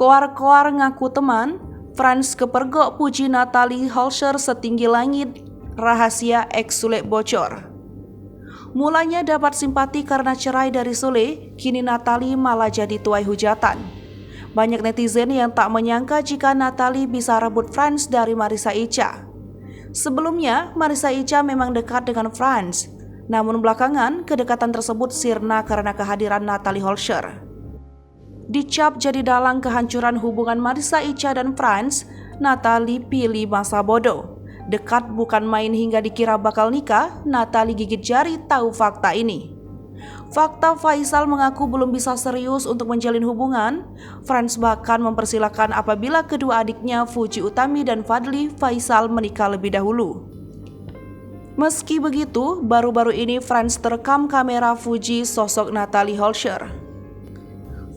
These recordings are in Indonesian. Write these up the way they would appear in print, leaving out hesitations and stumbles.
Koar-koar ngaku teman, Franz kepergok puji Natalie Holscher setinggi langit, rahasia ex Sule bocor. Mulanya dapat simpati karena cerai dari Sule, kini Natalie malah jadi tuai hujatan. Banyak netizen yang tak menyangka jika Natalie bisa rebut Franz dari Marissa Icha. Sebelumnya, Marissa Icha memang dekat dengan Franz, namun belakangan kedekatan tersebut sirna karena kehadiran Natalie Holscher. Dicap jadi dalang kehancuran hubungan Marissa Icha dan Franz, Natalie pilih masa bodoh. Dekat bukan main hingga dikira bakal nikah, Natalie gigit jari tahu fakta ini. Fakta Faisal mengaku belum bisa serius untuk menjalin hubungan. Franz bahkan mempersilahkan apabila kedua adiknya Fuji Utami dan Fadly Faisal menikah lebih dahulu. Meski begitu, baru-baru ini Franz terekam kamera Fuji sosok Natalie Holscher.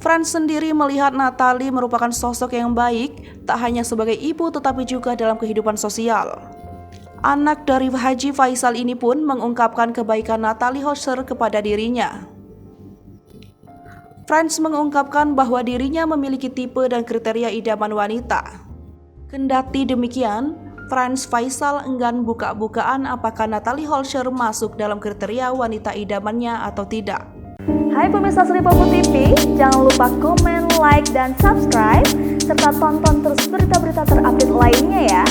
Franz sendiri melihat Natalie merupakan sosok yang baik, tak hanya sebagai ibu tetapi juga dalam kehidupan sosial. Anak dari Haji Faisal ini pun mengungkapkan kebaikan Natalie Holscher kepada dirinya. Franz mengungkapkan bahwa dirinya memiliki tipe dan kriteria idaman wanita. Kendati demikian, Franz Faisal enggan buka-bukaan apakah Natalie Holscher masuk dalam kriteria wanita idamannya atau tidak. Hai pemirsa Sri Popo TV, jangan lupa komen, like, dan subscribe, serta tonton terus berita-berita terupdate lainnya ya.